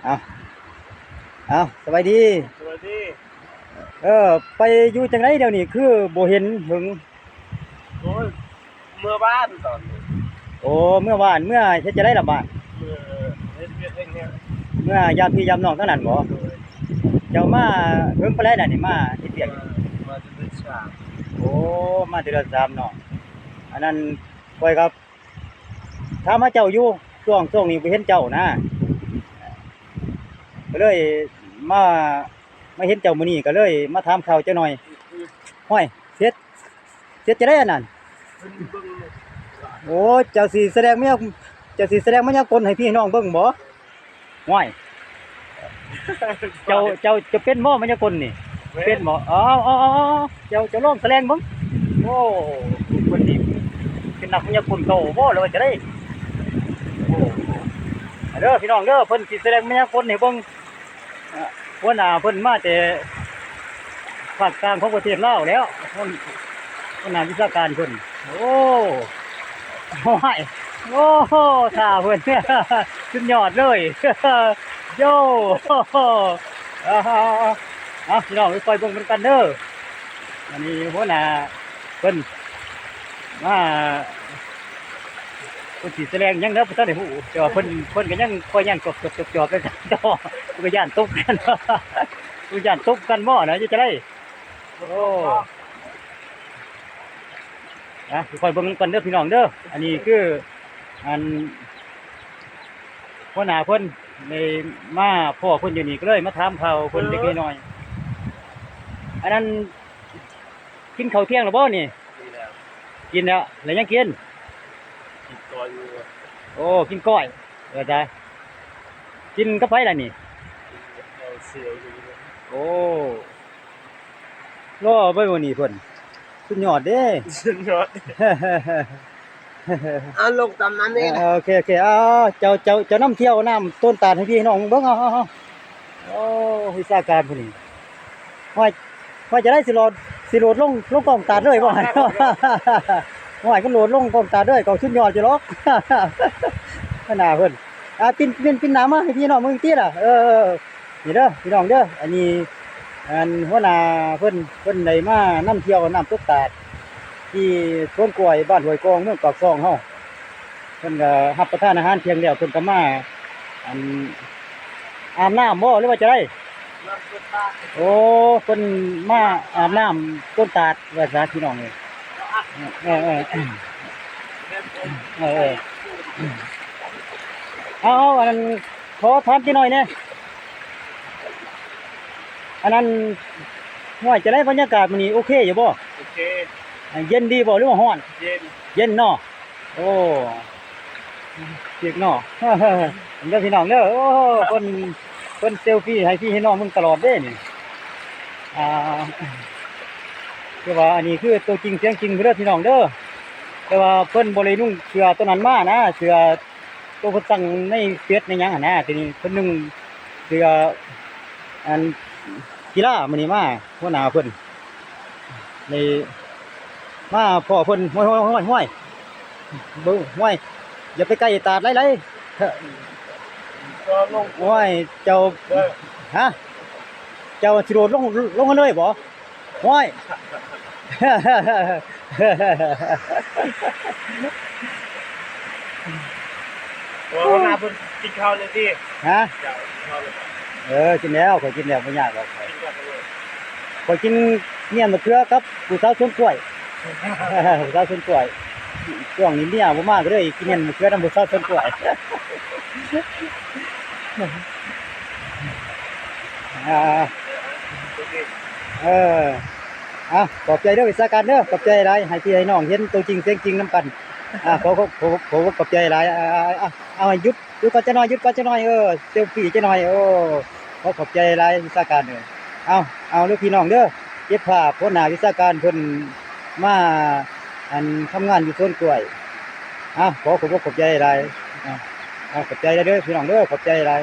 เอาเอาสบายดีสวัสดีไปอยู่จังไรเดี๋ยวนี้คือบ่เห็นถึงโอ้ยเมื่อบ้านตอนนี้โอ้เมื่อวานเมื่อเฮ็ดจะได้ละบ้านเมื่อเฮ็ดเวียกเองเนี่ยเมื่อยามพี่ยามน้องเท่านั้นบ่โดยเจ้ามาเพิ่งไปแล้วน่ะนี่มาเฮ็ดเวียกมาจะเป็นฉาก โอ้มาเดือน3เนาะอันนั้นปล่อยครับถามหาเจ้าอยู่ช่วงนี้บ่เห็นเจ้านะก็เลยมามาเห็นเจ้ามื้อนี้ก็เลยมาถามข่าวเจ้าหน่อยห้อยเสร็จจะได้อันนั้นเบิ่งเนี่ยโอ้เจ้าสิแสดงมายากลให้พี่น้องเบิ่งบ่ห้อยเจ้าเป็นหม้อมายากลนี่เป็นบ่อ๋อเจ้าลองแสดงเบิ่งโอ้คนนี้เป็นนักมายากลเก่าบ่หรือว่าจะได้โอ้เด้อพี่น้องเด้อเพิ่นสิแสดงมายากลให้เบิ่งหัวหน้าเพิ่นมาแต่ภาคกลางของประเทศลาวแล้วหัวหน้าวิชาการเพิ่นโอ้ห้อยโอ้ท่าเพิ่นสุดยอดเลยโย่พี่น้องไปคอยเบิ่งกันเด้ออันนี้หัวหน้าเพิ่นมาเพิ่นสิแสดงหยังเด้อบ่ทันได้ฮู้แต่ว่าเพิ่นก็ยังคอยย่างจอบๆไปต่อเพิ่นก็ย่านตกกันเพิ่นย่านตกกันบ่นะจะได้โอ้คอยเบิ่งกันเด้อพี่น้องเด้ออันนี้คืออันหัวหน้าเพิ่นในมาพ่อเพิ่นอยู่นี่ก็เลยมาถามข่าวเพิ่นเล็กน้อยอันนั้นกินข้าวเที่ยงแล้วบ่นี่นี่แหละกินแล้วยังกินติดตัวอยู่โอ้กินก้อยจ้ะกินกับไผล่ะนี่เอาเสียวอยู่เนี่ยโอ้รอเบิ่งวันนี้เพิ่นสุดยอดเด้ สุดยอดลงตามนั้นนี่แหละโอเคเจ้านำเที่ยวน้ำต้นตาลให้พี่น้องเบิ่งเอาโอ้วิชาการพุ่นนี่ว่าจะได้สิโหลดลงกล้องตาลเลยบ่หั่นว่าก็โหลดลงกล้องตาลเลยก็สุดยอดอยู่หรอกขนาดเพิ่นปินหน้ามาให้พี่น้องเบิ่งติล่ะนี่เด้อพี่น้องเด้ออันนี้หัวหน้าเพิ่นได้มานำเที่ยวน้ำตกตาดที่สวนกล้วยบ้านห้วยกองเมืองปากช่องเฮาเพิ่นก็รับประทานอาหารเที่ยงแล้วเพิ่นก็มาอันอาบน้ำบ่หรือว่าจะได้โอ้เพิ่นมาอาบน้ำต้นตาดว่าซะพี่น้องเอ้ยเออเอาอันนั้นขอถามพี่หน่อยแหน่อันนั้นห้วยจะได้บรรยากาศมื้อนี้โอเคอยู่บ่โอเคเย็นดีบ่หรือว่าร้อนเย็นเนาะโอ้เปียกเนาะเด้อพี่น้องเด้อโอ้เพิ่นเซลฟี่ให้พี่ให้น้องมึงตลอดเด้นี่คือว่าอันนี้คือตัวจริงเสียงจริงเด้อพี่น้องเด้อแต่ว่าเพิ่นบ่ได้นุ่งเสื้อตัวนั้นมานะเสื้อตัวเพิ่นสั่งในเฟซในหยังหั่นนะทีนี้เพิ่นนุ่งเสื้ออันกีฬามื้อนี้มาหัวหน้าเพิ่นนี่มาพ่อเพิ่นห้อยเบิ่งห้อยอย่าไปใกล้ตาดหลายก็ลงๆห้อยเจ้าฮะเจ้าสิโดดลงมาเลยบ่ห้อยว่าหน้าเพิ่นกินข้าวเลยดิฮะเดี๋ยวข้าวเลยกินแล้วข้อยกินแล้วบ่ยากหรอกกินกันเลย ข้อยกินเมี่ยงมะเขือครับผู้สาวสวนกล้วยผู้สาวสวนกล้วยช่วงนี้เมียบ่มาก็เลยกินเมี่ยงมะเขือนำผู้สาวสวนกล้วยอ่าเออขอบใจเด้อวิชาการเด้อขอบใจหลายให้พี่ให้น้องเห็นตัวจริงเสียงจริงนำกันขอขอบใจหลายเอาหยุดก่อนจะหน่อยเซลฟี่จะหน่อยโอ้ขอบใจหลายวิชาการเด้อเอาเด้อพี่น้องเด้อเก็บภาพหัวหน้าวิชาการเพิ่นมาทำงานอยู่สวนกล้วยขอขอบใจหลายขอบใจเด้อพี่น้องเด้อขอบใจหลาย